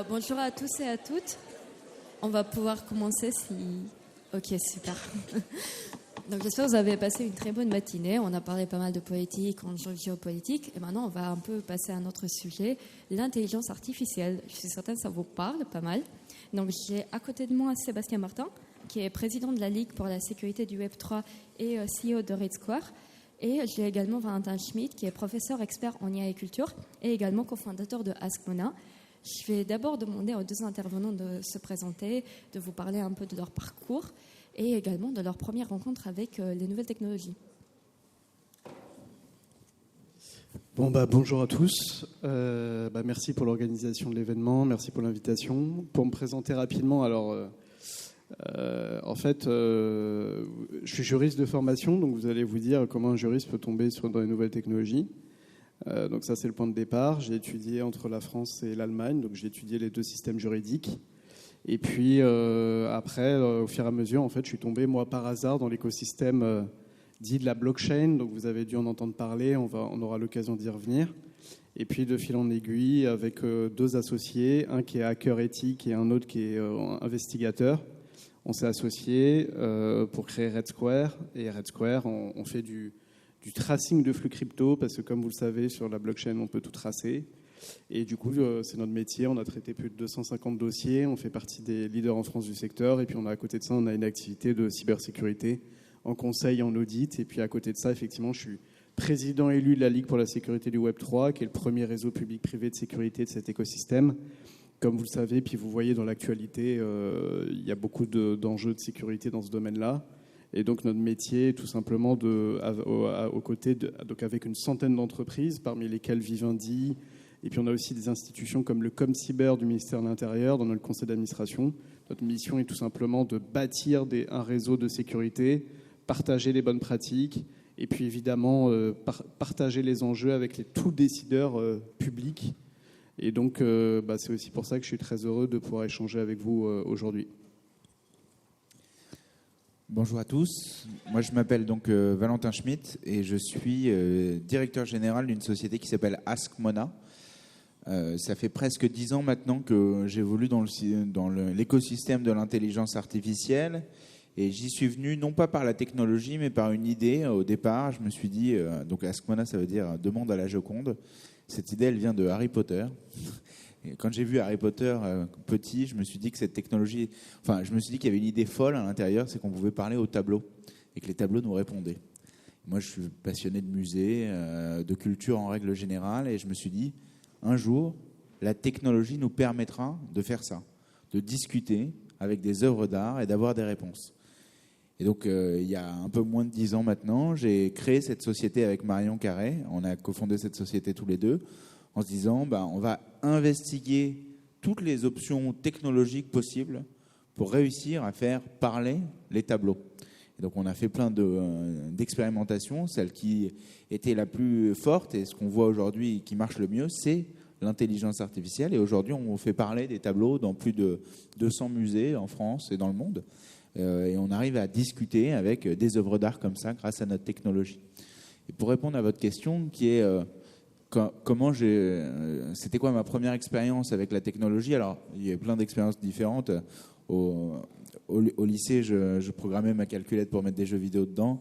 Bonjour à tous et à toutes. On va pouvoir commencer si... Ok, super. Donc j'espère que vous avez passé une très bonne matinée. On a parlé pas mal de politique, enjeux géopolitiques. Et maintenant, on va un peu passer à un autre sujet, l'intelligence artificielle. Je suis certaine que ça vous parle pas mal. Donc j'ai à côté de moi Sébastien Martin, qui est président de la Ligue pour la sécurité du Web3 et CEO de Red Square. Et j'ai également Valentin Schmitt, qui est professeur expert en IA et culture et également cofondateur de Ask Mona. Je vais d'abord demander aux deux intervenants de se présenter, de vous parler un peu de leur parcours et également de leur première rencontre avec les nouvelles technologies. Bonjour à tous. Merci pour l'organisation de l'événement, merci pour l'invitation. Pour me présenter rapidement, je suis juriste de formation, donc vous allez vous dire comment un juriste peut tomber dans les nouvelles technologies. Donc ça, c'est le point de départ. J'ai étudié entre la France et l'Allemagne, donc j'ai étudié les deux systèmes juridiques. Et puis après, au fur et à mesure, en fait, je suis tombé, moi, par hasard, dans l'écosystème dit de la blockchain. Donc vous avez dû en entendre parler, on aura l'occasion d'y revenir. Et puis de fil en aiguille, avec deux associés, un qui est hacker éthique et un autre qui est investigateur, on s'est associés pour créer Red Square. Et Red Square, on fait du tracing de flux crypto, parce que comme vous le savez, sur la blockchain, on peut tout tracer. Et du coup, c'est notre métier. On a traité plus de 250 dossiers. On fait partie des leaders en France du secteur. Et puis, à côté de ça, on a une activité de cybersécurité en conseil, en audit. Et puis, à côté de ça, effectivement, je suis président élu de la Ligue pour la sécurité du Web3, qui est le premier réseau public-privé de sécurité de cet écosystème. Comme vous le savez, puis vous voyez dans l'actualité, il y a beaucoup d'enjeux de sécurité dans ce domaine-là. Et donc notre métier est tout simplement aux côtés donc avec une centaine d'entreprises, parmi lesquelles Vivendi, et puis on a aussi des institutions comme le ComCyber du ministère de l'Intérieur dans notre conseil d'administration. Notre mission est tout simplement de bâtir un réseau de sécurité, partager les bonnes pratiques, et puis évidemment partager les enjeux avec tous décideurs publics. Et donc c'est aussi pour ça que je suis très heureux de pouvoir échanger avec vous aujourd'hui. Bonjour à tous, moi je m'appelle donc Valentin Schmitt et je suis directeur général d'une société qui s'appelle Ask Mona. Ça fait presque 10 ans maintenant que j'évolue dans l'écosystème de l'intelligence artificielle et j'y suis venu non pas par la technologie mais par une idée. Au départ, je me suis dit, donc Ask Mona ça veut dire demande à la Joconde. Cette idée elle vient de Harry Potter. Et quand j'ai vu Harry Potter petit, je me suis dit que cette technologie, je me suis dit qu'il y avait une idée folle à l'intérieur, c'est qu'on pouvait parler aux tableaux et que les tableaux nous répondaient. Moi, je suis passionné de musée, de culture en règle générale, et je me suis dit, un jour, la technologie nous permettra de faire ça, de discuter avec des œuvres d'art et d'avoir des réponses. Et donc, il y a un peu moins de 10 ans maintenant, j'ai créé cette société avec Marion Carré. On a cofondé cette société tous les deux, en se disant, on va investiguer toutes les options technologiques possibles pour réussir à faire parler les tableaux. Et donc on a fait plein d'expérimentations. Celle qui était la plus forte et ce qu'on voit aujourd'hui qui marche le mieux, c'est l'intelligence artificielle. Et aujourd'hui, on fait parler des tableaux dans plus de 200 musées en France et dans le monde. Et on arrive à discuter avec des œuvres d'art comme ça grâce à notre technologie. Et pour répondre à votre question qui est... c'était quoi ma première expérience avec la technologie? Alors, il y a plein d'expériences différentes. Au lycée, je programmais ma calculette pour mettre des jeux vidéo dedans.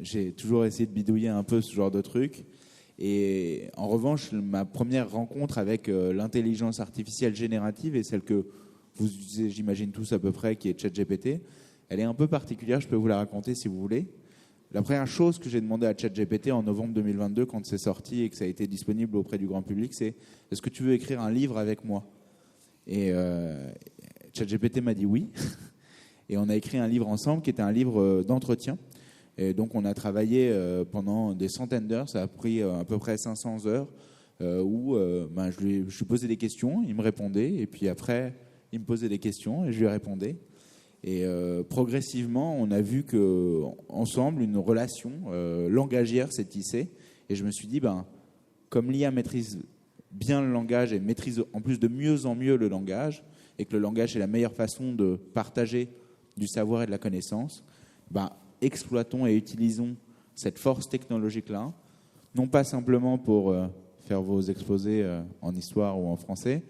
J'ai toujours essayé de bidouiller un peu ce genre de truc. Et en revanche, ma première rencontre avec l'intelligence artificielle générative est celle que vous utilisez, j'imagine tous à peu près, qui est ChatGPT. Elle est un peu particulière, je peux vous la raconter si vous voulez. La première chose que j'ai demandé à ChatGPT en novembre 2022, quand c'est sorti et que ça a été disponible auprès du grand public, c'est « Est-ce que tu veux écrire un livre avec moi ?» Et ChatGPT m'a dit oui. Et on a écrit un livre ensemble qui était un livre d'entretien. Et donc on a travaillé pendant des centaines d'heures. Ça a pris à peu près 500 heures où je lui posais des questions, il me répondait. Et puis après, il me posait des questions et je lui répondais. Et progressivement, on a vu qu'ensemble, une relation langagière s'est tissée. Et je me suis dit, comme l'IA maîtrise bien le langage et maîtrise en plus de mieux en mieux le langage, et que le langage est la meilleure façon de partager du savoir et de la connaissance, exploitons et utilisons cette force technologique-là, non pas simplement pour faire vos exposés en histoire ou en français,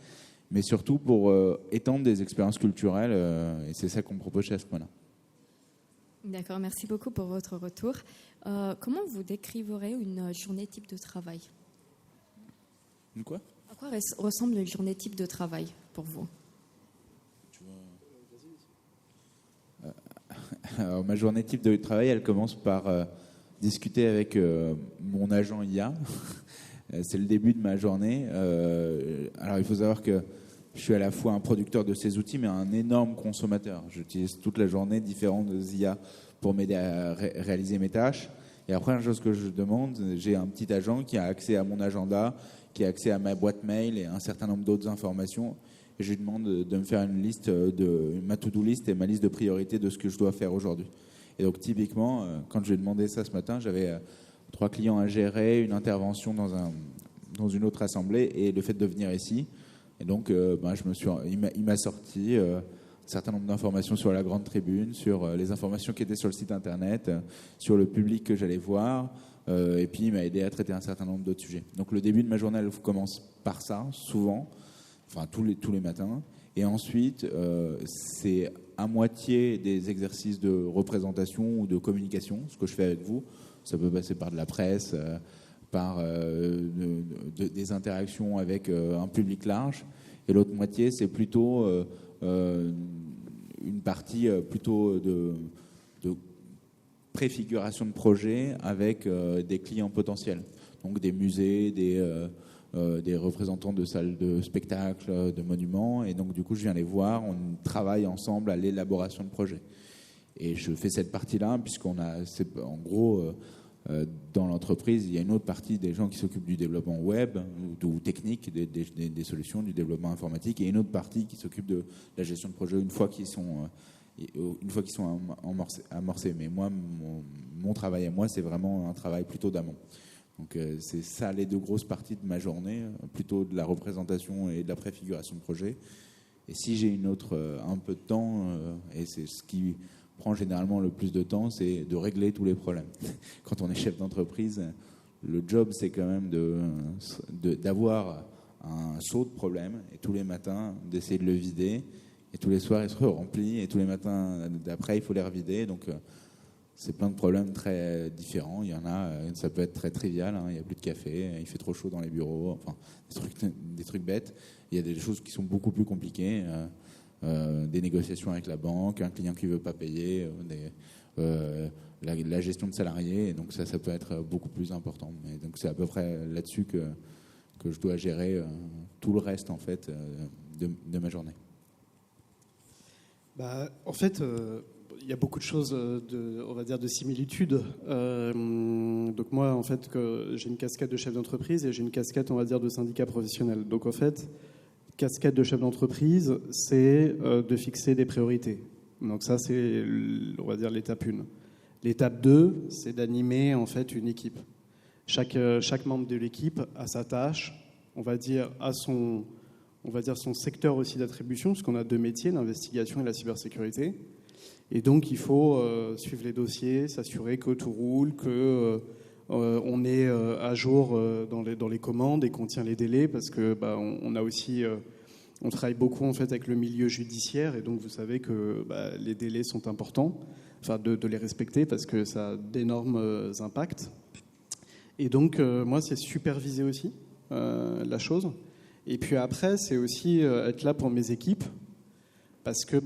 mais surtout pour étendre des expériences culturelles, et c'est ça qu'on propose chez Ask Mona. D'accord, merci beaucoup pour votre retour. Comment vous décriverez une journée type de travail ? Une quoi ? À quoi ressemble une journée type de travail pour vous ? Alors, ma journée type de travail, elle commence par discuter avec mon agent IA. C'est le début de ma journée. Alors, il faut savoir que je suis à la fois un producteur de ces outils, mais un énorme consommateur. J'utilise toute la journée différentes IA pour m'aider à réaliser mes tâches. Et après, la chose que je demande, j'ai un petit agent qui a accès à mon agenda, qui a accès à ma boîte mail et un certain nombre d'autres informations. Et je lui demande de me faire une liste ma to-do list et ma liste de priorités de ce que je dois faire aujourd'hui. Et donc, typiquement, quand je lui ai demandé ça ce matin, j'avais 3 clients à gérer, une intervention dans une autre assemblée et le fait de venir ici. Et donc, il m'a sorti un certain nombre d'informations sur la grande tribune, sur les informations qui étaient sur le site internet, sur le public que j'allais voir. Et puis, il m'a aidé à traiter un certain nombre d'autres sujets. Donc, le début de ma journée, elle commence par ça, souvent. Enfin, tous les matins. Et ensuite, c'est à moitié des exercices de représentation ou de communication, ce que je fais avec vous. Ça peut passer par de la presse, par des interactions avec un public large. Et l'autre moitié, c'est plutôt une partie plutôt de préfiguration de projet avec des clients potentiels. Donc des musées, des représentants de salles de spectacle, de monuments. Et donc, du coup, je viens les voir. On travaille ensemble à l'élaboration de projets. Et je fais cette partie-là, puisqu'on a, en gros, dans l'entreprise, il y a une autre partie des gens qui s'occupent du développement web ou technique, des solutions, du développement informatique, et une autre partie qui s'occupe de la gestion de projets une fois qu'ils sont amorcés. Mais moi, mon travail à moi, c'est vraiment un travail plutôt d'amont. Donc c'est ça les 2 grosses parties de ma journée, plutôt de la représentation et de la préfiguration de projet. Et si j'ai un peu de temps, et c'est ce qui prend généralement le plus de temps, c'est de régler tous les problèmes. Quand on est chef d'entreprise, le job, c'est quand même d'avoir un seau de problèmes, et tous les matins, d'essayer de le vider, et tous les soirs, il se remplit, et tous les matins d'après, il faut les revider. Donc, c'est plein de problèmes très différents. Il y en a, ça peut être très trivial, hein, il n'y a plus de café, il fait trop chaud dans les bureaux, enfin, des trucs bêtes. Il y a des choses qui sont beaucoup plus compliquées, des négociations avec la banque, un client qui ne veut pas payer, la gestion de salariés, et donc ça peut être beaucoup plus important. Et donc c'est à peu près là-dessus que je dois gérer tout le reste en fait, de ma journée. En fait, il y a beaucoup de choses, on va dire, de similitudes. Donc moi, en fait, j'ai une casquette de chef d'entreprise et j'ai une casquette, on va dire, de syndicat professionnel. Donc en fait, casquette de chef d'entreprise, c'est de fixer des priorités. Donc ça, c'est, on va dire, l'étape 1. L'étape 2, c'est d'animer, en fait, une équipe. Chaque membre de l'équipe a sa tâche, on va dire, son secteur aussi d'attribution, parce qu'on a 2 métiers, l'investigation et la cybersécurité. Et donc, il faut suivre les dossiers, s'assurer que tout roule, qu'on est à jour dans les commandes et qu'on tient les délais, parce que on a aussi, on travaille beaucoup en fait avec le milieu judiciaire, et donc vous savez que les délais sont importants, enfin de les respecter, parce que ça a d'énormes impacts. Et donc, moi, c'est superviser aussi la chose. Et puis après, c'est aussi être là pour mes équipes. Parce que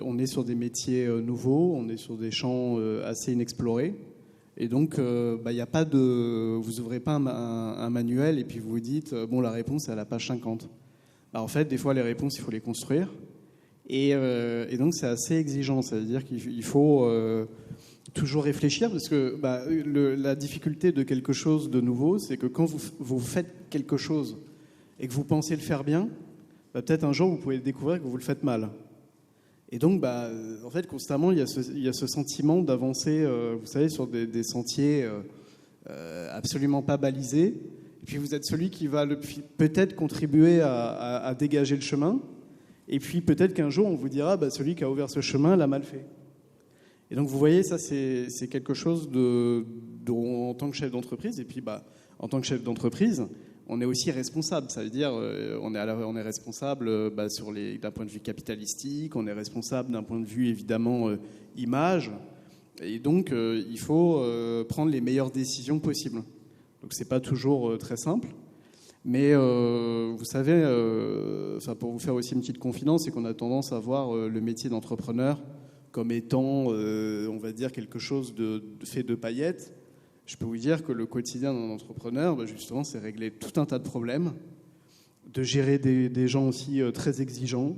on est sur des métiers nouveaux, on est sur des champs assez inexplorés, et donc y a pas vous ouvrez pas un manuel et puis vous vous dites la réponse est à la page 50. En fait, des fois les réponses il faut les construire, et donc c'est assez exigeant, ça veut dire qu'il faut toujours réfléchir, parce que la difficulté de quelque chose de nouveau, c'est que quand vous faites quelque chose et que vous pensez le faire bien, peut-être un jour vous pouvez découvrir que vous le faites mal. Et donc, en fait, constamment, il y a ce sentiment d'avancer, vous savez, sur des sentiers absolument pas balisés. Et puis, vous êtes celui qui va peut-être contribuer à dégager le chemin. Et puis, peut-être qu'un jour, on vous dira, celui qui a ouvert ce chemin l'a mal fait. Et donc, vous voyez, ça, c'est quelque chose en tant que chef d'entreprise. Et puis, en tant que chef d'entreprise, on est aussi responsable. Ça veut dire on est responsable d'un point de vue capitalistique, on est responsable d'un point de vue évidemment image. Et donc, il faut prendre les meilleures décisions possibles. Donc, c'est pas toujours très simple. Mais vous savez, pour vous faire aussi une petite confidence, c'est qu'on a tendance à voir le métier d'entrepreneur comme étant, on va dire, quelque chose de fait de paillettes. Je peux vous dire que le quotidien d'un entrepreneur, justement, c'est régler tout un tas de problèmes, de gérer des gens aussi très exigeants,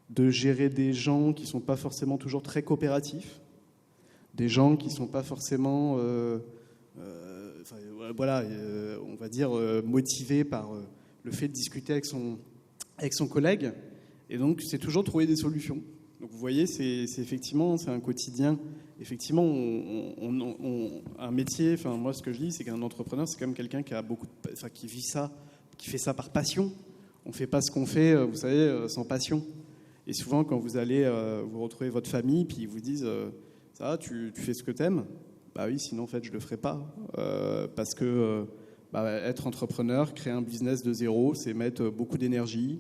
de gérer des gens qui ne sont pas forcément toujours très coopératifs, des gens qui ne sont pas forcément, on va dire, motivés par le fait de discuter avec son collègue. Et donc, c'est toujours trouver des solutions. Donc, vous voyez, c'est effectivement, c'est un quotidien. Effectivement, un métier, moi, ce que je dis, c'est qu'un entrepreneur, c'est quand même quelqu'un qui a qui vit ça, qui fait ça par passion. On ne fait pas ce qu'on fait, vous savez, sans passion. Et souvent, quand vous allez vous retrouver votre famille, puis ils vous disent ça va, tu fais ce que t'aimes. Bah oui, sinon en fait je le ferai pas parce que être entrepreneur, créer un business de zéro, c'est mettre beaucoup d'énergie,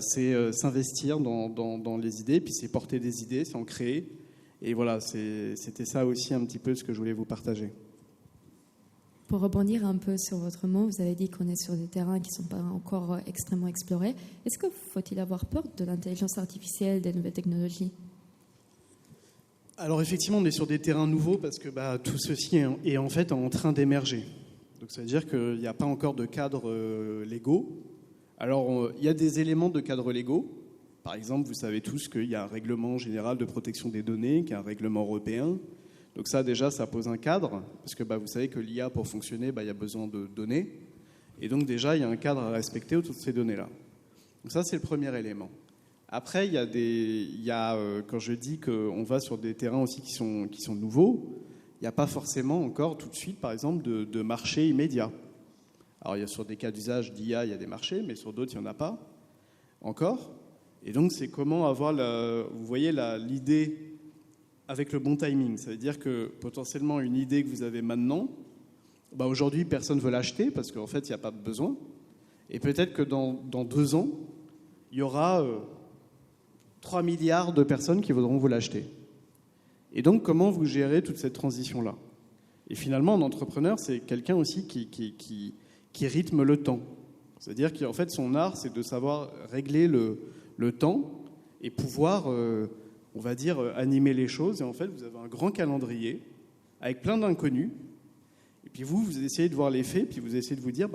c'est s'investir dans les idées, puis c'est porter des idées, c'est en créer. Et voilà, c'était ça aussi un petit peu ce que je voulais vous partager. Pour rebondir un peu sur votre mot, vous avez dit qu'on est sur des terrains qui ne sont pas encore extrêmement explorés. Est-ce que faut-il avoir peur de l'intelligence artificielle, des nouvelles technologies ? Alors effectivement, on est sur des terrains nouveaux parce que tout ceci est en fait en train d'émerger. Donc ça veut dire qu'il n'y a pas encore de cadres légaux. Alors il y a des éléments de cadres légaux. Par exemple, vous savez tous qu'il y a un règlement général de protection des données, qui est un règlement européen. Donc ça déjà, ça pose un cadre, parce que vous savez que l'IA, pour fonctionner, il y a besoin de données. Et donc déjà, il y a un cadre à respecter autour de ces données-là. Donc ça, c'est le premier élément. Après, quand je dis qu'on va sur des terrains aussi qui sont nouveaux, il n'y a pas forcément encore tout de suite, par exemple, de marché immédiat. Alors, sur des cas d'usage d'IA, il y a des marchés, mais sur d'autres, il n'y en a pas encore. Et donc, c'est comment avoir, vous voyez, l'idée avec le bon timing. Ça veut dire que potentiellement, une idée que vous avez maintenant, aujourd'hui, personne ne veut l'acheter parce qu'en fait, il n'y a pas besoin. Et peut-être que dans 2 ans, il y aura 3 milliards de personnes qui voudront vous l'acheter. Et donc, comment vous gérez toute cette transition-là ? Et finalement, un entrepreneur, c'est quelqu'un aussi qui rythme le temps. C'est-à-dire qu'en fait, son art, c'est de savoir régler le temps et pouvoir, on va dire, animer les choses. Et en fait, vous avez un grand calendrier avec plein d'inconnus. Et puis vous essayez de voir les faits, puis vous essayez de vous dire,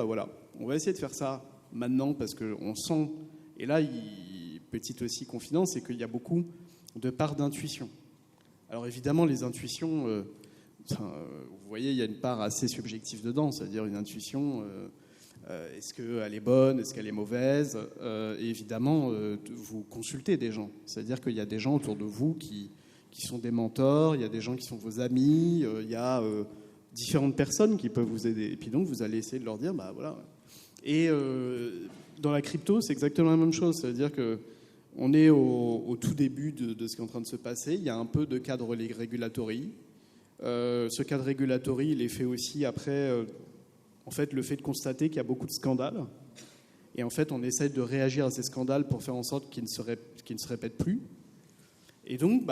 on va essayer de faire ça maintenant parce qu'on sent... Et là, petite aussi confidence, c'est qu'il y a beaucoup de parts d'intuition. Alors évidemment, les intuitions, vous voyez, il y a une part assez subjective dedans, c'est-à-dire une intuition, est-ce qu'elle est bonne, est-ce qu'elle est mauvaise, et évidemment, vous consultez des gens. C'est-à-dire qu'il y a des gens autour de vous qui sont des mentors, il y a des gens qui sont vos amis, il y a différentes personnes qui peuvent vous aider. Et puis donc, vous allez essayer de leur dire, voilà. Et dans la crypto, c'est exactement la même chose, c'est-à-dire que on est au tout début de ce qui est en train de se passer. Il y a un peu de cadre régulatory. Ce cadre régulatory, il est fait aussi après, en fait, le fait de constater qu'il y a beaucoup de scandales. Et en fait, on essaie de réagir à ces scandales pour faire en sorte qu'ils ne se répètent plus. Et donc,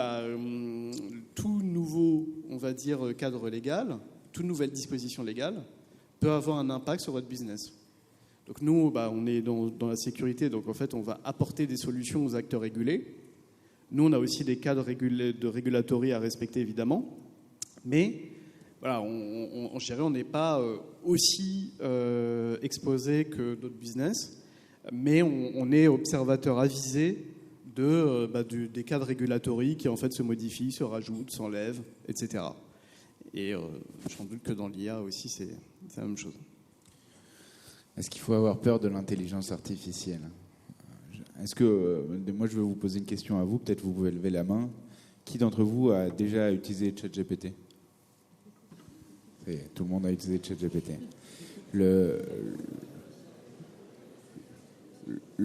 tout nouveau, on va dire, cadre légal, toute nouvelle disposition légale peut avoir un impact sur votre business. Donc nous, on est dans la sécurité, donc en fait, on va apporter des solutions aux acteurs régulés. Nous, on a aussi des cadres de régulatory à respecter, évidemment. Mais voilà, on n'est pas aussi exposé que d'autres business, mais on est observateur avisé des cadres régulatory qui, en fait, se modifient, se rajoutent, s'enlèvent, etc. Et j'en doute que dans l'IA aussi, c'est la même chose. Est-ce qu'il faut avoir peur de l'intelligence artificielle ? Est-ce que, moi je vais vous poser une question à vous, peut-être vous pouvez lever la main. Qui d'entre vous a déjà utilisé ChatGPT ? Tout le monde a utilisé ChatGPT. Le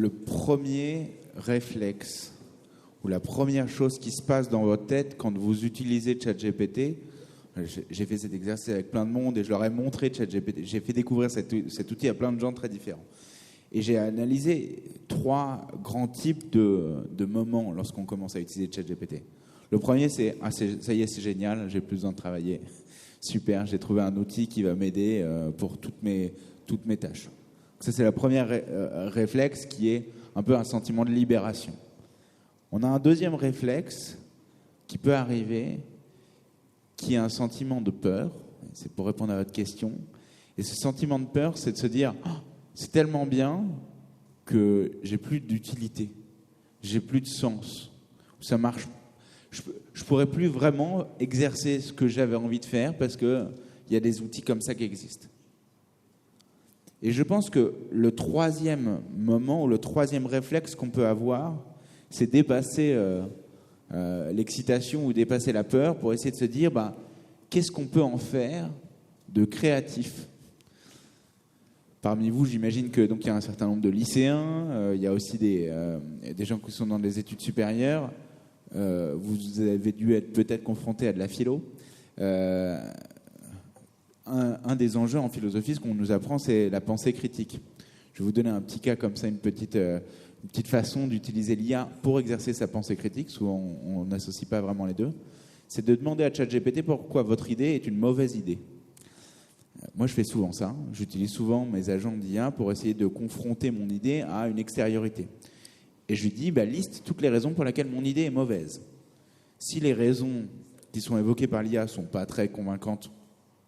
premier réflexe ou la première chose qui se passe dans votre tête quand vous utilisez ChatGPT, J'ai fait cet exercice avec plein de monde et je leur ai montré ChatGPT. J'ai fait découvrir cet outil à plein de gens très différents. Et j'ai analysé 3 grands types de moments lorsqu'on commence à utiliser ChatGPT. Le premier, c'est « Ah, ça y est, c'est génial, j'ai plus besoin de travailler. Super, j'ai trouvé un outil qui va m'aider pour toutes mes tâches. » Ça, c'est la première réflexe qui est un peu un sentiment de libération. On a un deuxième réflexe qui peut arriver, qui est un sentiment de peur. C'est pour répondre à votre question. Et ce sentiment de peur, c'est de se dire « Oh, c'est tellement bien que j'ai plus d'utilité, j'ai plus de sens, ça marche. Je pourrais plus vraiment exercer ce que j'avais envie de faire parce qu'il y a des outils comme ça qui existent. » Et je pense que le troisième moment ou le troisième réflexe qu'on peut avoir, c'est dépasser l'excitation ou dépasser la peur pour essayer de se dire qu'est-ce qu'on peut en faire de créatif. Parmi vous, j'imagine que donc il y a un certain nombre de lycéens, il y a aussi des gens qui sont dans des études supérieures. Vous avez dû être peut-être confrontés à de la philo. Un des enjeux en philosophie, ce qu'on nous apprend, c'est la pensée critique. Je vais vous donner un petit cas comme ça, une petite façon d'utiliser l'IA pour exercer sa pensée critique. Souvent, on n'associe pas vraiment les deux. C'est de demander à ChatGPT pourquoi votre idée est une mauvaise idée. Moi, je fais souvent ça. J'utilise souvent mes agents d'IA pour essayer de confronter mon idée à une extériorité. Et je lui dis, liste toutes les raisons pour lesquelles mon idée est mauvaise. Si les raisons qui sont évoquées par l'IA ne sont pas très convaincantes,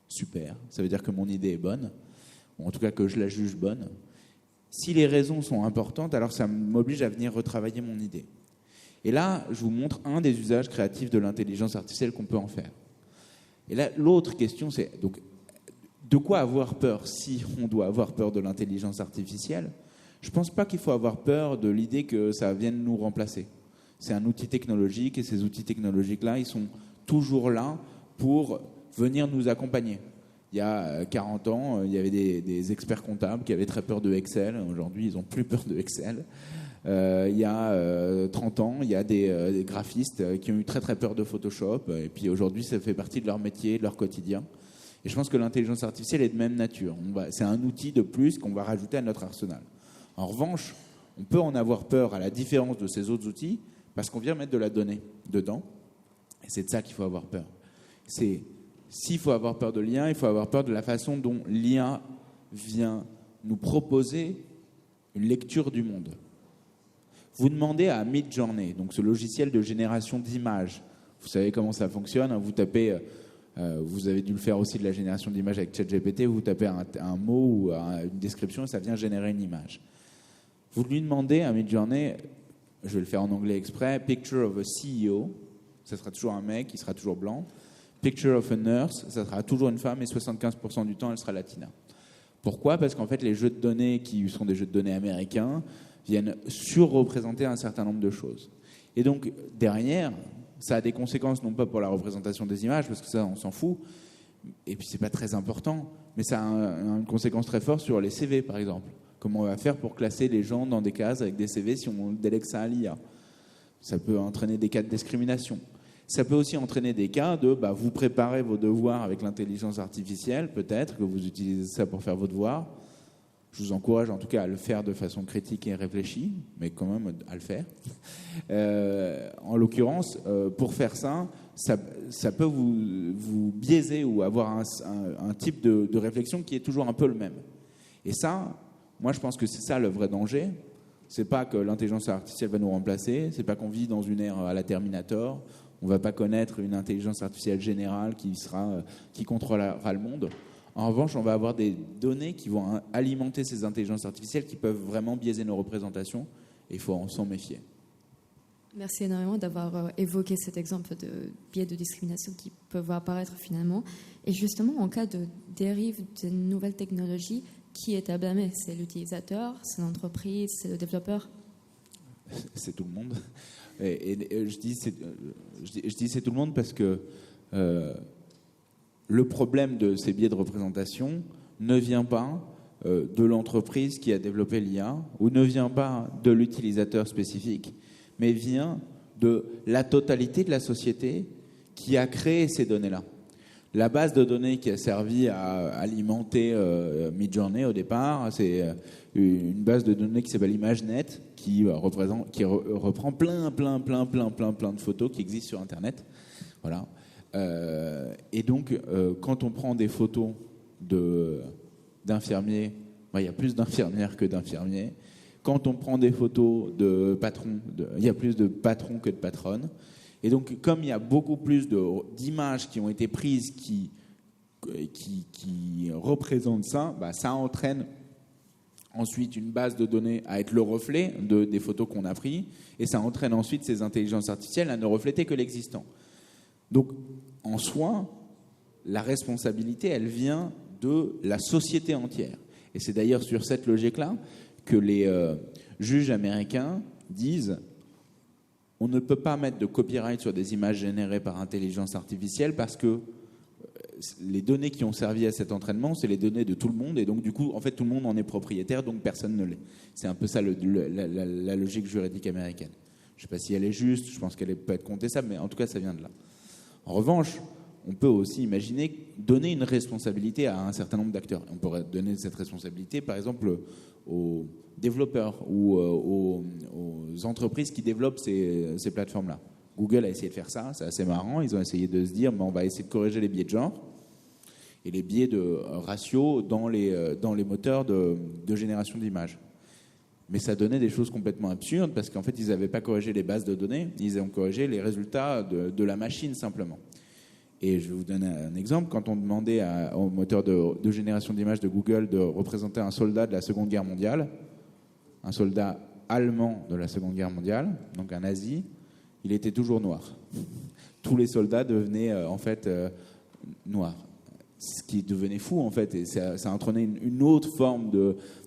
super. Ça veut dire que mon idée est bonne, ou en tout cas que je la juge bonne. Si les raisons sont importantes, alors ça m'oblige à venir retravailler mon idée. Et là, je vous montre un des usages créatifs de l'intelligence artificielle qu'on peut en faire. Et là, l'autre question, c'est donc, de quoi avoir peur si on doit avoir peur de l'intelligence artificielle ? Je ne pense pas qu'il faut avoir peur de l'idée que ça vienne nous remplacer. C'est un outil technologique et ces outils technologiques-là, ils sont toujours là pour venir nous accompagner. Il y a 40 ans, il y avait des experts comptables qui avaient très peur de Excel. Aujourd'hui, ils n'ont plus peur de Excel. Il y a 30 ans, il y a des graphistes qui ont eu très très peur de Photoshop. Et puis aujourd'hui, ça fait partie de leur métier, de leur quotidien. Et je pense que l'intelligence artificielle est de même nature. C'est un outil de plus qu'on va rajouter à notre arsenal. En revanche, on peut en avoir peur à la différence de ces autres outils parce qu'on vient mettre de la donnée dedans. Et c'est de ça qu'il faut avoir peur. S'il faut avoir peur de l'IA, il faut avoir peur de la façon dont l'IA vient nous proposer une lecture du monde. Vous demandez à Midjourney, donc ce logiciel de génération d'images. Vous savez comment ça fonctionne, vous tapez... vous avez dû le faire aussi de la génération d'images avec ChatGPT, vous tapez un mot ou une description et ça vient générer une image. Vous lui demandez à Midjourney, je vais le faire en anglais exprès, picture of a CEO, ça sera toujours un mec, il sera toujours blanc. Picture of a nurse, ça sera toujours une femme et 75% du temps elle sera latina. Pourquoi ? Parce qu'en fait les jeux de données qui sont des jeux de données américains viennent surreprésenter un certain nombre de choses. Et donc derrière, ça a des conséquences, non pas pour la représentation des images, parce que ça, on s'en fout, et puis c'est pas très important, mais ça a une conséquence très forte sur les CV, par exemple. Comment on va faire pour classer les gens dans des cases avec des CV si on délègue ça à l'IA ? Ça peut entraîner des cas de discrimination. Ça peut aussi entraîner des cas de vous préparez vos devoirs avec l'intelligence artificielle, peut-être que vous utilisez ça pour faire vos devoirs. Je vous encourage en tout cas à le faire de façon critique et réfléchie, mais quand même à le faire. En l'occurrence, pour faire ça, ça peut vous biaiser ou avoir un type de réflexion qui est toujours un peu le même. Et ça, moi je pense que c'est ça le vrai danger. C'est pas que l'intelligence artificielle va nous remplacer, c'est pas qu'on vit dans une ère à la Terminator, on va pas connaître une intelligence artificielle générale qui contrôlera le monde. En revanche, on va avoir des données qui vont alimenter ces intelligences artificielles qui peuvent vraiment biaiser nos représentations et il faut s'en méfier. Merci énormément d'avoir évoqué cet exemple de biais de discrimination qui peuvent apparaître finalement. Et justement, en cas de dérive de nouvelles technologies, qui est à blâmer ? C'est l'utilisateur, c'est l'entreprise, c'est le développeur ? C'est tout le monde. Et je dis c'est tout le monde parce que le problème de ces biais de représentation ne vient pas de l'entreprise qui a développé l'IA ou ne vient pas de l'utilisateur spécifique, mais vient de la totalité de la société qui a créé ces données-là. La base de données qui a servi à alimenter Midjourney au départ, c'est une base de données qui s'appelle ImageNet, qui reprend plein de photos qui existent sur Internet. Voilà. Et donc, quand on prend des photos d'infirmiers, il y a plus d'infirmières que d'infirmiers. Quand on prend des photos de patrons, il y a plus de patrons que de patronnes. Et donc, comme il y a beaucoup plus d'images qui ont été prises qui représentent ça, ça entraîne ensuite une base de données à être le reflet des photos qu'on a prises, et ça entraîne ensuite ces intelligences artificielles à ne refléter que l'existant. Donc, en soi, la responsabilité, elle vient de la société entière. Et c'est d'ailleurs sur cette logique-là que les juges américains disent: on ne peut pas mettre de copyright sur des images générées par intelligence artificielle parce que les données qui ont servi à cet entraînement, c'est les données de tout le monde, et donc du coup, en fait, tout le monde en est propriétaire, donc personne ne l'est. C'est un peu ça la logique juridique américaine. Je ne sais pas si elle est juste, je pense qu'elle peut être contestable, mais en tout cas, ça vient de là. En revanche, on peut aussi imaginer donner une responsabilité à un certain nombre d'acteurs. On pourrait donner cette responsabilité, par exemple, aux développeurs ou aux entreprises qui développent ces plateformes-là. Google a essayé de faire ça, c'est assez marrant. Ils ont essayé de se dire, on va essayer de corriger les biais de genre et les biais de ratio dans les moteurs de génération d'images. Mais ça donnait des choses complètement absurdes parce qu'en fait, ils n'avaient pas corrigé les bases de données, ils ont corrigé les résultats de la machine simplement. Et je vais vous donner un exemple. Quand on demandait au moteur de génération d'images de Google de représenter un soldat de la Seconde Guerre mondiale, un soldat allemand de la Seconde Guerre mondiale, donc un nazi, il était toujours noir. Tous les soldats devenaient noirs. Ce qui devenait fou en fait, et ça entraînait une autre forme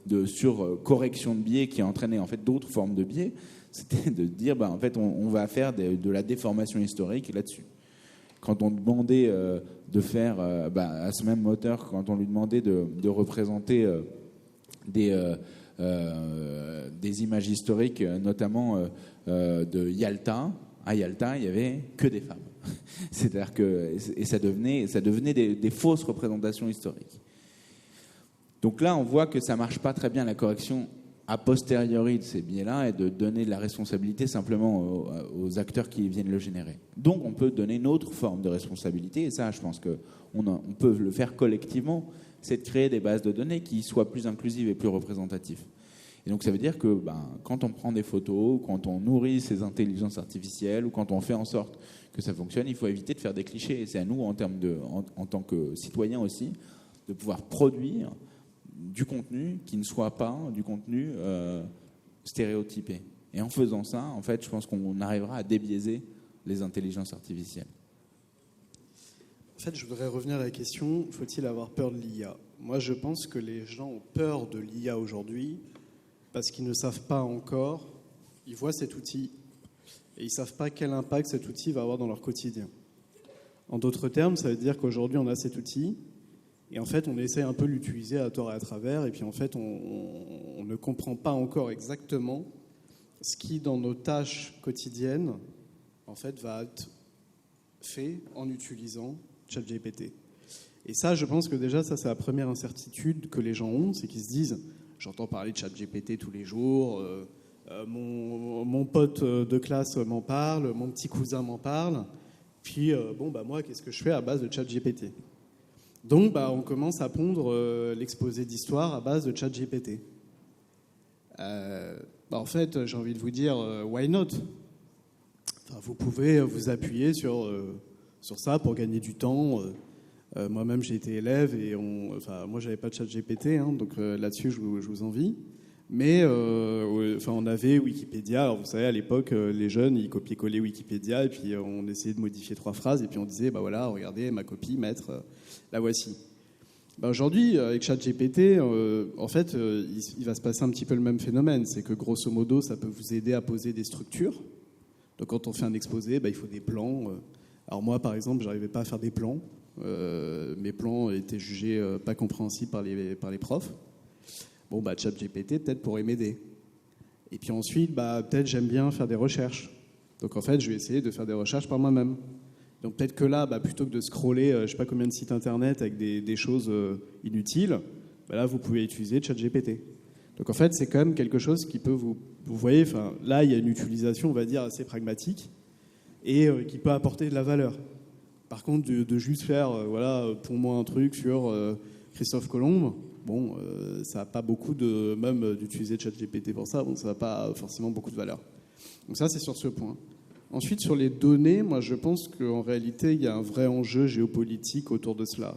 de surcorrection de biais qui entraînait en fait d'autres formes de biais. C'était de dire en fait on va faire de la déformation historique là-dessus. Quand on demandait de faire à ce même moteur, quand on lui demandait de représenter des images historiques, notamment de Yalta, à Yalta, il n'y avait que des femmes. C'est-à-dire que ça devenait des fausses représentations historiques. Donc là, on voit que ça ne marche pas très bien la correction a posteriori de ces biais-là et de donner de la responsabilité simplement aux acteurs qui viennent le générer. Donc on peut donner une autre forme de responsabilité, et ça je pense qu'on peut le faire collectivement, c'est de créer des bases de données qui soient plus inclusives et plus représentatives. Et donc ça veut dire que quand on prend des photos, ou quand on nourrit ces intelligences artificielles, ou quand on fait en sorte que ça fonctionne, il faut éviter de faire des clichés. Et c'est à nous, en tant que citoyens aussi, de pouvoir produire du contenu qui ne soit pas du contenu stéréotypé. Et en faisant ça, en fait, je pense qu'on arrivera à débiaiser les intelligences artificielles. En fait, je voudrais revenir à la question, faut-il avoir peur de l'IA ? Moi, je pense que les gens ont peur de l'IA aujourd'hui parce qu'ils ne savent pas encore, ils voient cet outil et ils ne savent pas quel impact cet outil va avoir dans leur quotidien. En d'autres termes, ça veut dire qu'aujourd'hui, on a cet outil et en fait, on essaie un peu de l'utiliser à tort et à travers et puis en fait, on ne comprend pas encore exactement ce qui, dans nos tâches quotidiennes, en fait, va être fait en utilisant ChatGPT. Et ça, je pense que déjà, ça, c'est la première incertitude que les gens ont, c'est qu'ils se disent, j'entends parler de ChatGPT tous les jours, mon pote de classe m'en parle, mon petit cousin m'en parle, puis moi, qu'est-ce que je fais à base de ChatGPT ? Donc, on commence à pondre l'exposé d'histoire à base de ChatGPT. En fait, j'ai envie de vous dire, why not ? Enfin, vous pouvez vous appuyer sur ça pour gagner du temps. Moi-même, j'ai été élève et moi, j'avais pas de ChatGPT, donc là-dessus, je vous envie. Mais on avait Wikipédia. Alors, vous savez, à l'époque, les jeunes, ils copiaient-collaient Wikipédia et puis on essayait de modifier 3 phrases et puis on disait, voilà, regardez, ma copie, maître, la voici. Aujourd'hui, avec ChatGPT, en fait, il va se passer un petit peu le même phénomène. C'est que, grosso modo, ça peut vous aider à poser des structures. Donc, quand on fait un exposé, il faut des plans. Alors moi, par exemple, j'arrivais pas à faire des plans. Mes plans étaient jugés pas compréhensibles par les profs. ChatGPT, peut-être, pourrait m'aider. Et puis ensuite, peut-être, j'aime bien faire des recherches. Donc, en fait, je vais essayer de faire des recherches par moi-même. Donc peut-être que là, plutôt que de scroller, je ne sais pas combien de sites internet avec des choses inutiles, là, vous pouvez utiliser ChatGPT. Donc en fait, c'est quand même quelque chose qui peut vous voyez, là, il y a une utilisation, on va dire, assez pragmatique et qui peut apporter de la valeur. Par contre, de juste faire, pour moi, un truc sur Christophe Colomb, ça n'a pas beaucoup même d'utiliser ChatGPT pour ça, ça n'a pas forcément beaucoup de valeur. Donc ça, c'est sur ce point. Ensuite, sur les données, moi, je pense qu'en réalité, il y a un vrai enjeu géopolitique autour de cela.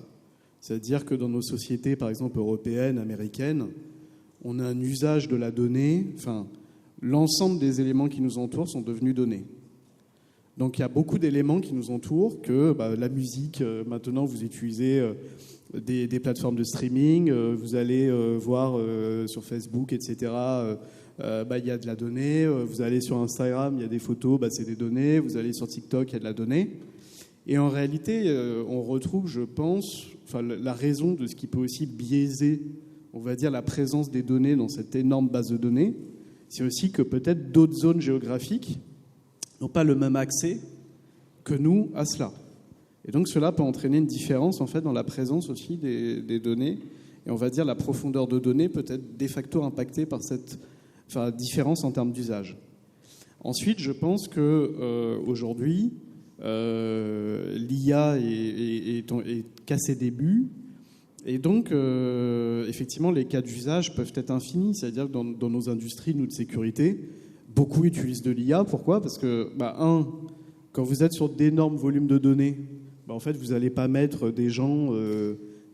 C'est-à-dire que dans nos sociétés, par exemple, européennes, américaines, on a un usage de la donnée, l'ensemble des éléments qui nous entourent sont devenus données. Donc il y a beaucoup d'éléments qui nous entourent, que la musique, maintenant vous utilisez des plateformes de streaming, vous allez voir sur Facebook, etc., il y a de la donnée, vous allez sur Instagram, il y a des photos, c'est des données, vous allez sur TikTok, il y a de la donnée. Et en réalité, on retrouve, je pense, la raison de ce qui peut aussi biaiser, on va dire, la présence des données dans cette énorme base de données, c'est aussi que peut-être d'autres zones géographiques n'ont pas le même accès que nous à cela. Et donc cela peut entraîner une différence en fait dans la présence aussi des données. Et on va dire la profondeur de données peut être de facto impactée par cette différence en termes d'usage. Ensuite, je pense qu'aujourd'hui, l'IA est qu'à ses débuts. Et donc, effectivement, les cas d'usage peuvent être infinis. C'est-à-dire que dans nos industries, nous, de sécurité, beaucoup utilisent de l'IA. Pourquoi ? Parce que, quand vous êtes sur d'énormes volumes de données, en fait, vous n'allez pas mettre des gens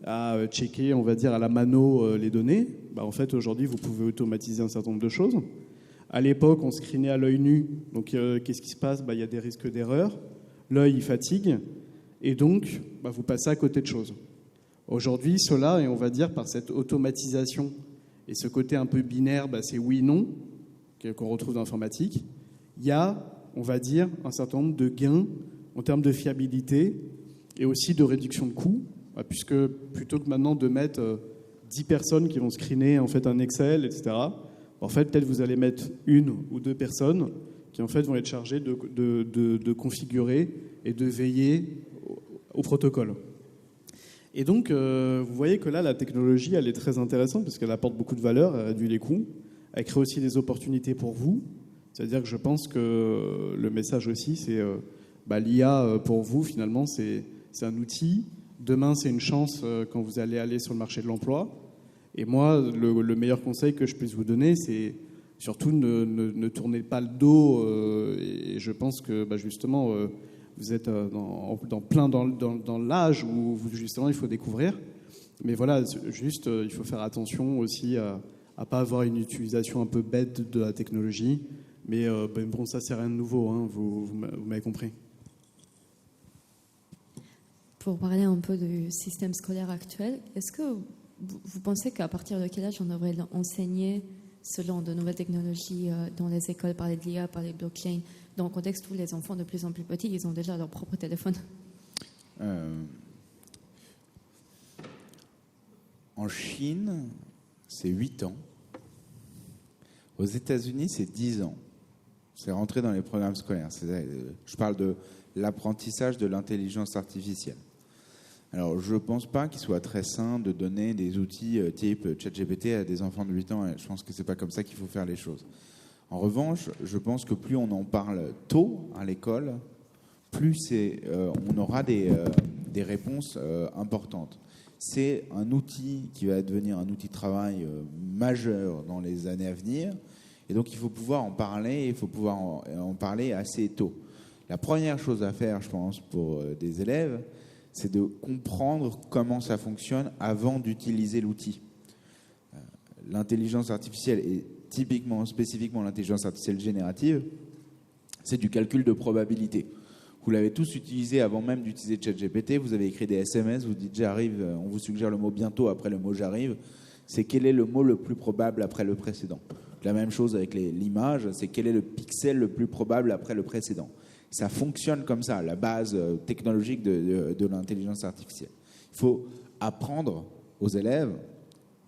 à checker, on va dire, à la mano les données. En fait, aujourd'hui, vous pouvez automatiser un certain nombre de choses. À l'époque, on screenait à l'œil nu. Donc, qu'est-ce qui se passe ? Il y a des risques d'erreur. L'œil, il fatigue. Et donc, vous passez à côté de choses. Aujourd'hui, cela, et on va dire par cette automatisation et ce côté un peu binaire, c'est oui-non, qu'on retrouve dans l'informatique, il y a, on va dire, un certain nombre de gains en termes de fiabilité et aussi de réduction de coûts, puisque plutôt que maintenant de mettre 10 personnes qui vont screener en fait un Excel, etc., en fait, peut-être vous allez mettre 1 ou 2 personnes qui en fait vont être chargées de configurer et de veiller au protocole. Et donc, vous voyez que là, la technologie, elle est très intéressante parce qu'elle apporte beaucoup de valeur, elle réduit les coûts, elle crée aussi des opportunités pour vous. C'est-à-dire que je pense que le message aussi, c'est l'IA pour vous, finalement, c'est un outil. Demain, c'est une chance quand vous allez aller sur le marché de l'emploi. Et moi, le meilleur conseil que je puisse vous donner, c'est surtout ne tournez pas le dos. Et je pense que justement, vous êtes dans l'âge où justement il faut découvrir. Mais voilà, juste il faut faire attention aussi à ne pas avoir une utilisation un peu bête de la technologie. Mais ça c'est rien de nouveau, hein, vous m'avez compris. Pour parler un peu du système scolaire actuel, est-ce que vous pensez qu'à partir de quel âge on devrait enseigner selon de nouvelles technologies dans les écoles, parler de l'IA, parler de blockchain, dans le contexte où les enfants de plus en plus petits, ils ont déjà leur propre téléphone? En Chine, c'est 8 ans. Aux États-Unis, c'est 10 ans. C'est rentré dans les programmes scolaires. Je parle de l'apprentissage de l'intelligence artificielle. Alors, je ne pense pas qu'il soit très sain de donner des outils type ChatGPT à des enfants de 8 ans. Je pense que ce n'est pas comme ça qu'il faut faire les choses. En revanche, je pense que plus on en parle tôt à l'école, plus on aura des réponses importantes. C'est un outil qui va devenir un outil de travail majeur dans les années à venir. Et donc, il faut pouvoir en parler, il faut pouvoir en parler assez tôt. La première chose à faire, je pense, pour des élèves, c'est de comprendre comment ça fonctionne avant d'utiliser l'outil. L'intelligence artificielle, et spécifiquement l'intelligence artificielle générative, c'est du calcul de probabilité. Vous l'avez tous utilisé avant même d'utiliser ChatGPT. Vous avez écrit des SMS, vous dites j'arrive, on vous suggère le mot bientôt après le mot j'arrive. C'est quel est le mot le plus probable après le précédent. La même chose avec l'image, c'est quel est le pixel le plus probable après le précédent. Ça fonctionne comme ça, la base technologique de l'intelligence artificielle. Il faut apprendre aux élèves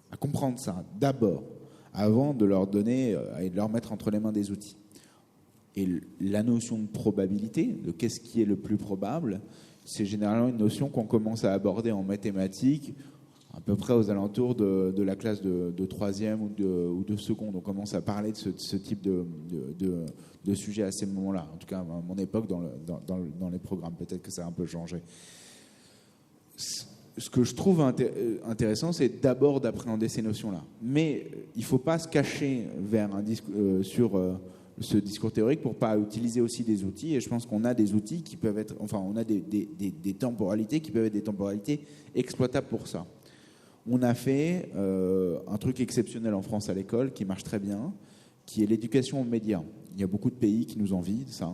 à comprendre ça d'abord, avant de leur donner et de leur mettre entre les mains des outils. Et la notion de probabilité, de qu'est-ce qui est le plus probable, c'est généralement une notion qu'on commence à aborder en mathématiques à peu près aux alentours de la classe de troisième ou de seconde. On commence à parler de ce type de sujet à ces moments-là. En tout cas, à mon époque, dans les programmes. Peut-être que ça a un peu changé. Ce que je trouve intéressant, c'est d'abord d'appréhender ces notions-là. Mais il ne faut pas se cacher vers sur ce discours théorique pour ne pas utiliser aussi des outils. Et je pense qu'on a des outils qui peuvent être... Enfin, on a des temporalités qui peuvent être des temporalités exploitables pour ça. On a fait un truc exceptionnel en France à l'école qui marche très bien, qui est l'éducation aux médias. Il y a beaucoup de pays qui nous envient de ça.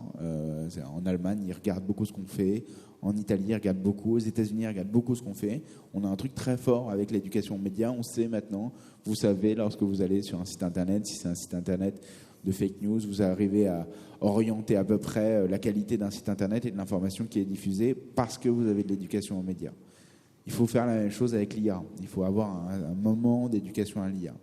En Allemagne, ils regardent beaucoup ce qu'on fait. En Italie, ils regardent beaucoup. Aux États-Unis, ils regardent beaucoup ce qu'on fait. On a un truc très fort avec l'éducation aux médias. On sait maintenant, vous savez, lorsque vous allez sur un site internet, si c'est un site internet de fake news, vous arrivez à orienter à peu près la qualité d'un site internet et de l'information qui est diffusée parce que vous avez de l'éducation aux médias. Il faut faire la même chose avec l'IA. Il faut avoir un moment d'éducation à l'IA.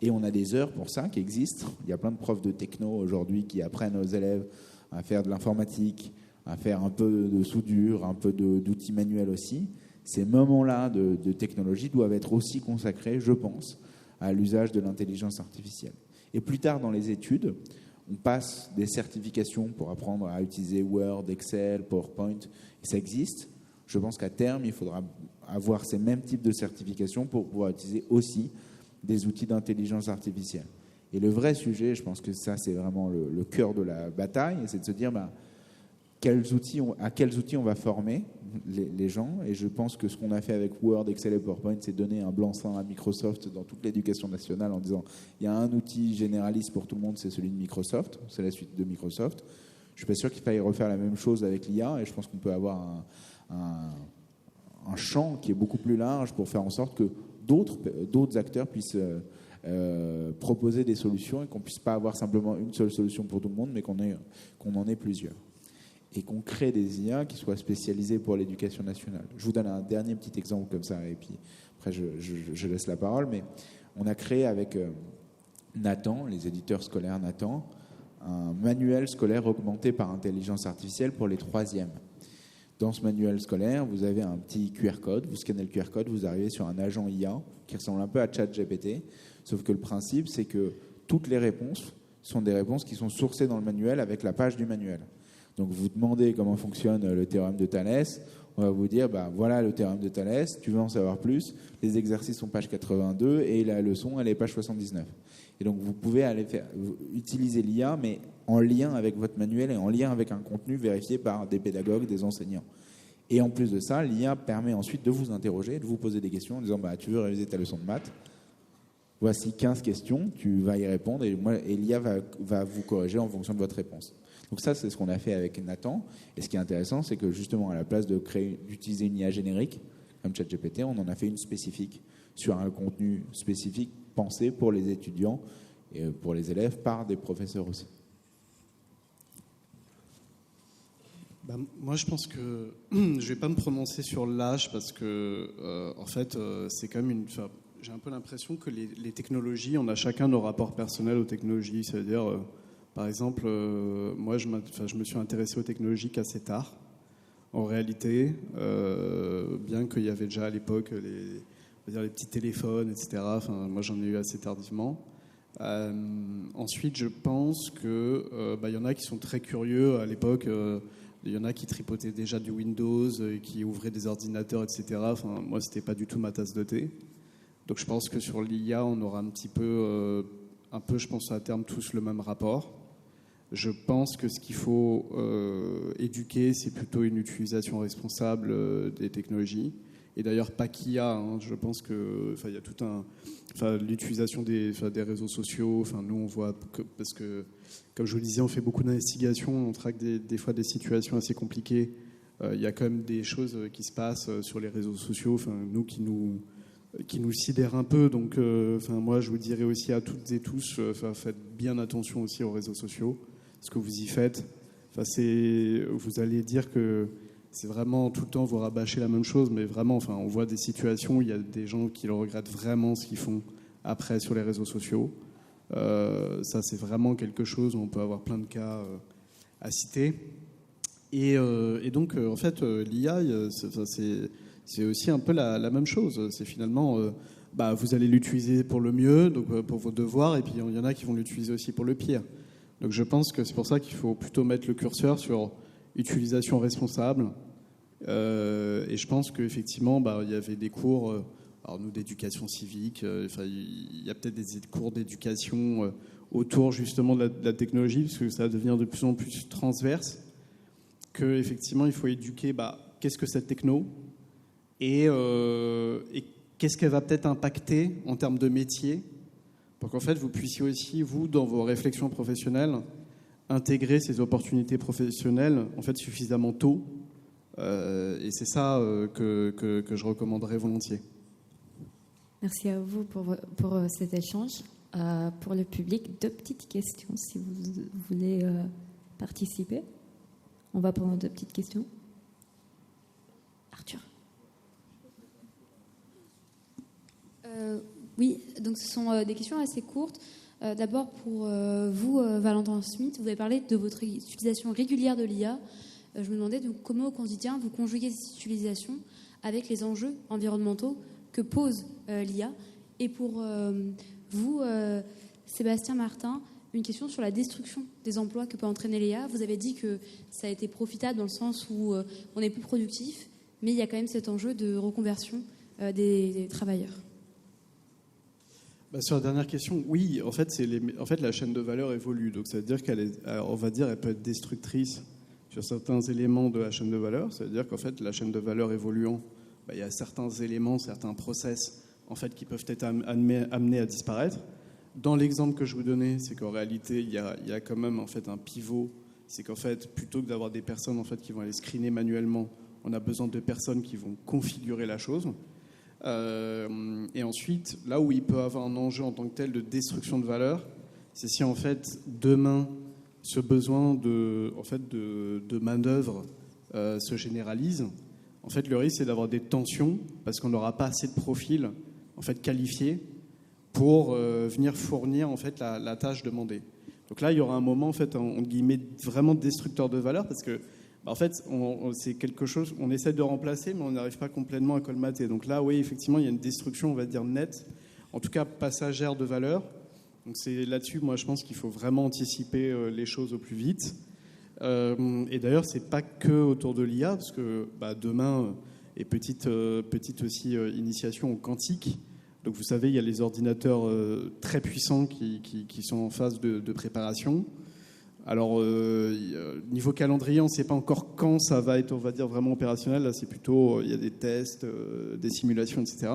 Et on a des heures pour ça qui existent. Il y a plein de profs de techno aujourd'hui qui apprennent aux élèves à faire de l'informatique, à faire un peu de soudure, un peu d'outils manuels aussi. Ces moments-là de technologie doivent être aussi consacrés, je pense, à l'usage de l'intelligence artificielle. Et plus tard dans les études, on passe des certifications pour apprendre à utiliser Word, Excel, PowerPoint. Et ça existe. Je pense qu'à terme, il faudra avoir ces mêmes types de certifications pour pouvoir utiliser aussi des outils d'intelligence artificielle. Et le vrai sujet, je pense que ça, c'est vraiment le cœur de la bataille, c'est de se dire à quels outils on va former les gens. Et je pense que ce qu'on a fait avec Word, Excel et PowerPoint, c'est donner un blanc-seing à Microsoft dans toute l'éducation nationale en disant il y a un outil généraliste pour tout le monde, c'est celui de Microsoft, c'est la suite de Microsoft. Je ne suis pas sûr qu'il faille refaire la même chose avec l'IA, et je pense qu'on peut avoir un champ qui est beaucoup plus large pour faire en sorte que d'autres acteurs puissent proposer des solutions et qu'on ne puisse pas avoir simplement une seule solution pour tout le monde, mais qu'on en ait plusieurs. Et qu'on crée des IA qui soient spécialisées pour l'éducation nationale. Je vous donne un dernier petit exemple comme ça, et puis après je laisse la parole, mais on a créé avec Nathan, les éditeurs scolaires Nathan, un manuel scolaire augmenté par intelligence artificielle pour les troisièmes. Dans ce manuel scolaire, vous avez un petit QR code, vous scannez le QR code, vous arrivez sur un agent IA qui ressemble un peu à ChatGPT, sauf que le principe, c'est que toutes les réponses sont des réponses qui sont sourcées dans le manuel avec la page du manuel. Donc vous demandez comment fonctionne le théorème de Thalès, on va vous dire, voilà le théorème de Thalès, tu veux en savoir plus, les exercices sont page 82 et la leçon, elle est page 79. Et donc vous pouvez utiliser l'IA, mais en lien avec votre manuel et en lien avec un contenu vérifié par des pédagogues, des enseignants. Et en plus de ça, l'IA permet ensuite de vous interroger, de vous poser des questions en disant tu veux réviser ta leçon de maths, voici 15 questions, tu vas y répondre et l'IA va vous corriger en fonction de votre réponse. Donc ça, c'est ce qu'on a fait avec Nathan. Et ce qui est intéressant, c'est que justement, à la place d'utiliser une IA générique, comme ChatGPT, on en a fait une spécifique sur un contenu spécifique pensé pour les étudiants et pour les élèves par des professeurs aussi. Moi, je pense que je ne vais pas me prononcer sur l'âge parce que, en fait, c'est quand même j'ai un peu l'impression que les technologies, on a chacun nos rapports personnels aux technologies. C'est-à-dire, par exemple, moi, je me suis intéressé aux technologies qu'assez tard. En réalité, bien qu'il y avait déjà à l'époque les petits téléphones, etc. Moi, j'en ai eu assez tardivement. Ensuite, je pense que y en a qui sont très curieux à l'époque. Il y en a qui tripotaient déjà du Windows, qui ouvraient des ordinateurs, etc. Moi, c'était pas du tout ma tasse de thé. Donc, je pense que sur l'IA, on aura un peu, je pense à terme tous le même rapport. Je pense que ce qu'il faut éduquer, c'est plutôt une utilisation responsable des technologies. Et d'ailleurs, pas qu'IA. Je pense que, il y a tout l'utilisation des réseaux sociaux. Nous, on voit parce que, comme je vous le disais, on fait beaucoup d'investigations. On traque des fois des situations assez compliquées. Il y a quand même des choses qui se passent sur les réseaux sociaux. Nous qui nous sidèrent un peu. Donc, moi, je vous dirais aussi à toutes et tous, faites bien attention aussi aux réseaux sociaux. Ce que vous y faites, vous allez dire que c'est vraiment tout le temps vous rabâcher la même chose, mais vraiment, on voit des situations où il y a des gens qui le regrettent vraiment ce qu'ils font après sur les réseaux sociaux. Ça, c'est vraiment quelque chose où on peut avoir plein de cas à citer. Et donc, en fait, l'IA, c'est aussi un peu la même chose. C'est finalement, vous allez l'utiliser pour le mieux, donc pour vos devoirs, et puis il y en a qui vont l'utiliser aussi pour le pire. Donc je pense que c'est pour ça qu'il faut plutôt mettre le curseur sur utilisation responsable. Et je pense qu'effectivement, il y avait des cours, alors nous d'éducation civique, il y a peut-être des cours d'éducation autour justement de la technologie, parce que ça va devenir de plus en plus transverse. Qu'effectivement, il faut éduquer qu'est-ce que cette techno et qu'est-ce qu'elle va peut-être impacter en termes de métier, pour qu'en fait, vous puissiez aussi, vous, dans vos réflexions professionnelles, intégrer ces opportunités professionnelles en fait suffisamment tôt. Et c'est ça que je recommanderais volontiers. Merci à vous pour cet échange. Pour le public, 2 petites questions si vous voulez participer. On va prendre 2 petites questions. Arthur. Oui, donc ce sont des questions assez courtes. D'abord pour vous, Valentin Schmitt, vous avez parlé de votre utilisation régulière de l'IA. Je me demandais donc comment au quotidien vous conjuguez cette utilisation avec les enjeux environnementaux que pose l'IA. Et pour vous, Sébastien Martin, une question sur la destruction des emplois que peut entraîner l'IA. Vous avez dit que ça a été profitable dans le sens où on est plus productif, mais il y a quand même cet enjeu de reconversion des travailleurs. Sur la dernière question, oui, en fait, la chaîne de valeur évolue. Donc ça veut dire qu'elle peut être destructrice sur certains éléments de la chaîne de valeur. Ça veut dire qu'en fait, la chaîne de valeur évoluant, il y a certains éléments, certains process en fait, qui peuvent être amenés à disparaître. Dans l'exemple que je vous donnais, c'est qu'en réalité, il y a quand même en fait un pivot. C'est qu'en fait, plutôt que d'avoir des personnes en fait qui vont aller screener manuellement, on a besoin de personnes qui vont configurer la chose. Et ensuite, là où il peut avoir un enjeu en tant que tel de destruction de valeur, c'est si en fait demain ce besoin de main-d'œuvre se généralise. En fait, le risque c'est d'avoir des tensions parce qu'on n'aura pas assez de profils en fait qualifiés pour venir fournir en fait la tâche demandée. Donc là, il y aura un moment en fait entre guillemets vraiment destructeur de valeur parce que en fait, c'est quelque chose, on essaie de remplacer, mais on n'arrive pas complètement à colmater. Donc là, oui, effectivement, il y a une destruction, on va dire, nette, en tout cas passagère de valeur. Donc c'est là-dessus, moi, je pense qu'il faut vraiment anticiper les choses au plus vite. Et d'ailleurs, c'est pas que autour de l'IA, parce que demain, et petite aussi initiation au quantique. Donc vous savez, il y a les ordinateurs très puissants qui sont en phase de préparation. Alors, niveau calendrier, on ne sait pas encore quand ça va être, on va dire, vraiment opérationnel. Là, c'est plutôt, il y a des tests, des simulations, etc.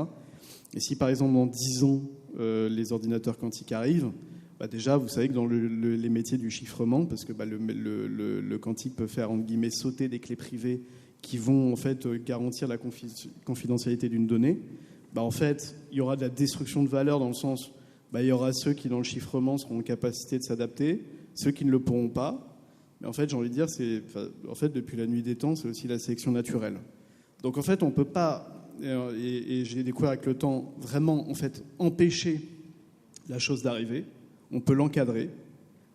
Et si, par exemple, dans 10 ans, les ordinateurs quantiques arrivent, déjà, vous savez que dans les métiers du chiffrement, parce que le quantique peut faire, entre guillemets, sauter des clés privées qui vont, en fait, garantir la confidentialité d'une donnée, en fait, il y aura de la destruction de valeur dans le sens, il y aura ceux qui, dans le chiffrement, seront en capacité de s'adapter, ceux qui ne le pourront pas. Mais en fait, j'ai envie de dire, depuis la nuit des temps, c'est aussi la sélection naturelle. Donc en fait, on ne peut pas, et j'ai découvert avec le temps, vraiment en fait, empêcher la chose d'arriver. On peut l'encadrer.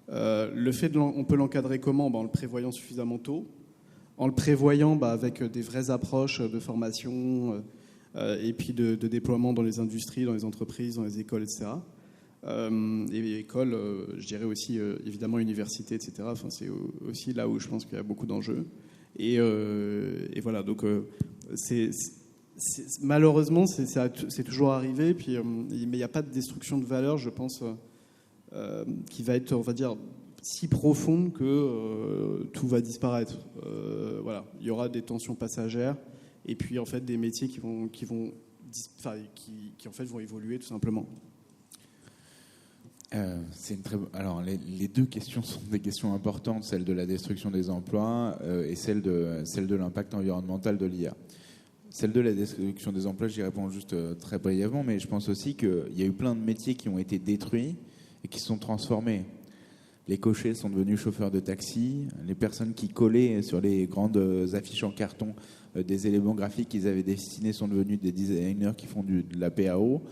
On peut l'encadrer comment ? En le prévoyant suffisamment tôt, en le prévoyant avec des vraies approches de formation et puis de déploiement dans les industries, dans les entreprises, dans les écoles, etc. Et école, je dirais aussi évidemment université, etc. Enfin, c'est aussi là où je pense qu'il y a beaucoup d'enjeux. Et voilà, donc malheureusement, c'est toujours arrivé. Puis, mais il n'y a pas de destruction de valeur, je pense, qui va être, on va dire, si profonde que tout va disparaître. Voilà, il y aura des tensions passagères, et puis en fait des métiers qui en fait vont évoluer tout simplement. Alors, les 2 questions sont des questions importantes, celle de la destruction des emplois et celle de l'impact environnemental de l'IA. Celle de la destruction des emplois, j'y réponds juste très brièvement, mais je pense aussi qu'il y a eu plein de métiers qui ont été détruits et qui se sont transformés. Les cochers sont devenus chauffeurs de taxi, les personnes qui collaient sur les grandes affiches en carton des éléments graphiques qu'ils avaient dessinés sont devenus des designers qui font de la PAO.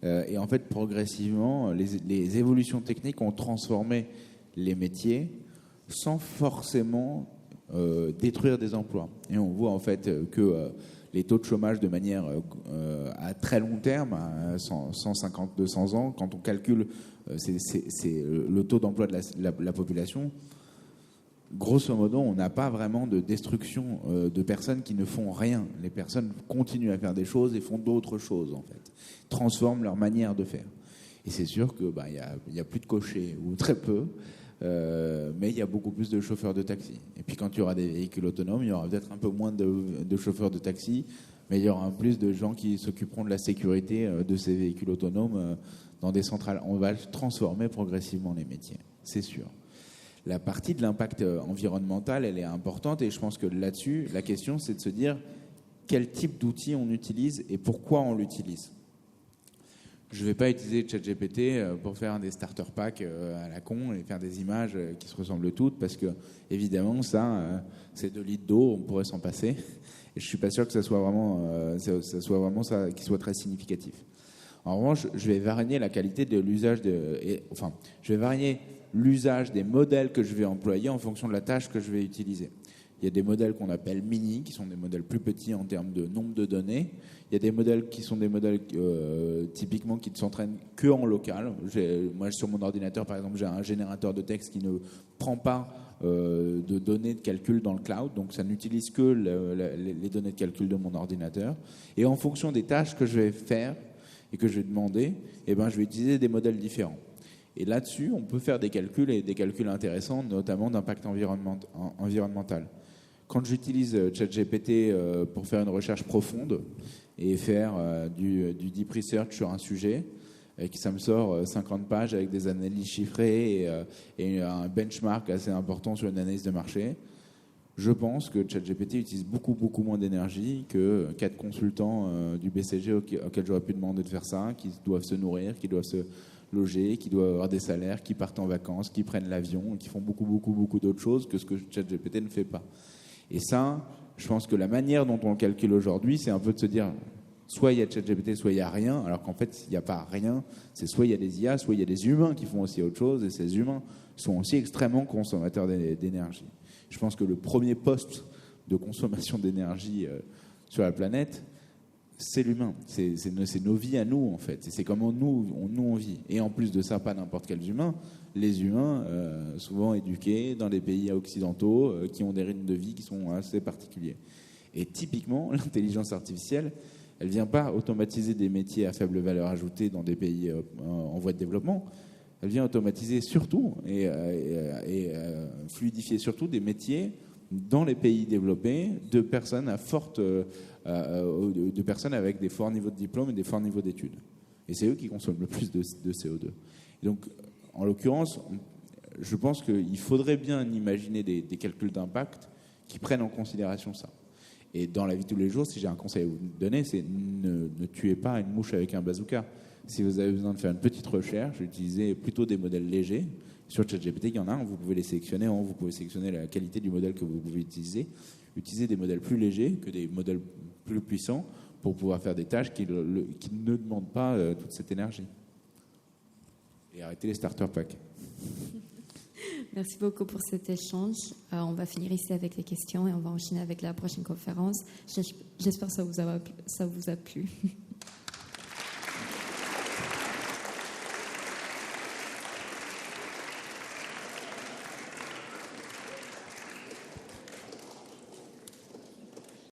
Et en fait, progressivement, les évolutions techniques ont transformé les métiers. sans forcément détruire des emplois. Et on voit en fait que les taux de chômage de manière à très long terme, à 150, 200 ans, quand on calcule c'est le taux d'emploi de la population, grosso modo, on n'a pas vraiment de destruction de personnes qui ne font rien. Les personnes continuent à faire des choses et font d'autres choses, en fait. Transforment leur manière de faire. Et c'est sûr que y a plus de cochers, ou très peu, mais il y a beaucoup plus de chauffeurs de taxi. Et puis quand il y aura des véhicules autonomes, il y aura peut-être un peu moins de chauffeurs de taxi, mais il y aura plus de gens qui s'occuperont de la sécurité de ces véhicules autonomes dans des centrales. On va transformer progressivement les métiers, c'est sûr. La partie de l'impact environnemental, elle est importante, et je pense que là-dessus, la question, c'est de se dire quel type d'outil on utilise et pourquoi on l'utilise. Je ne vais pas utiliser ChatGPT pour faire des starter packs à la con et faire des images qui se ressemblent toutes, parce que, évidemment, ça, c'est 2 litres d'eau, on pourrait s'en passer. Et je ne suis pas sûr que ça soit vraiment ça qui soit très significatif. En revanche, je vais varier la qualité de l'usage je vais varier l'usage des modèles que je vais employer en fonction de la tâche que je vais utiliser. Il y a des modèles qu'on appelle mini, qui sont des modèles plus petits en termes de nombre de données. Il y a des modèles qui sont des modèles typiquement qui ne s'entraînent que en local. Moi, sur mon ordinateur, par exemple, j'ai un générateur de texte qui ne prend pas de données de calcul dans le cloud, donc ça n'utilise que les données de calcul de mon ordinateur. Et en fonction des tâches que je vais faire et que je vais demander, je vais utiliser des modèles différents. Et là-dessus, on peut faire des calculs, et des calculs intéressants, notamment d'impact environnemental. Quand j'utilise ChatGPT pour faire une recherche profonde et faire du deep research sur un sujet, et que ça me sort 50 pages avec des analyses chiffrées et un benchmark assez important sur une analyse de marché, je pense que ChatGPT utilise beaucoup, beaucoup moins d'énergie que 4 consultants du BCG auxquels j'aurais pu demander de faire ça, qui doivent se nourrir, qui doivent se loger, qui doivent avoir des salaires, qui partent en vacances, qui prennent l'avion, qui font beaucoup, beaucoup, beaucoup d'autres choses que ce que ChatGPT ne fait pas. Et ça, je pense que la manière dont on le calcule aujourd'hui, c'est un peu de se dire soit il y a ChatGPT, soit il n'y a rien, alors qu'en fait, il n'y a pas rien. C'est soit il y a des IA, soit il y a des humains qui font aussi autre chose, et ces humains sont aussi extrêmement consommateurs d'énergie. Je pense que le premier poste de consommation d'énergie sur la planète, c'est l'humain. C'est nos vies à nous, en fait. C'est comment nous on vit. Et en plus de ça, pas n'importe quels humains. Les humains, souvent éduqués dans des pays occidentaux, qui ont des rythmes de vie qui sont assez particuliers. Et typiquement, l'intelligence artificielle, elle ne vient pas automatiser des métiers à faible valeur ajoutée dans des pays en voie de développement. Elle vient automatiser surtout et fluidifier surtout des métiers dans les pays développés de personnes de personnes avec des forts niveaux de diplôme et des forts niveaux d'études. Et c'est eux qui consomment le plus de CO2. Et donc, en l'occurrence, je pense qu'il faudrait bien imaginer des calculs d'impact qui prennent en considération ça. Et dans la vie de tous les jours, si j'ai un conseil à vous donner, c'est ne tuez pas une mouche avec un bazooka. Si vous avez besoin de faire une petite recherche, utilisez plutôt des modèles légers. Sur ChatGPT, il y en a un, vous pouvez les sélectionner, vous pouvez sélectionner la qualité du modèle que vous pouvez utiliser. Utilisez des modèles plus légers que des modèles plus puissants pour pouvoir faire des tâches qui ne demandent pas toute cette énergie. Et arrêtez les starter packs. Merci beaucoup pour cet échange. On va finir ici avec les questions et on va enchaîner avec la prochaine conférence. J'espère que ça vous a plu.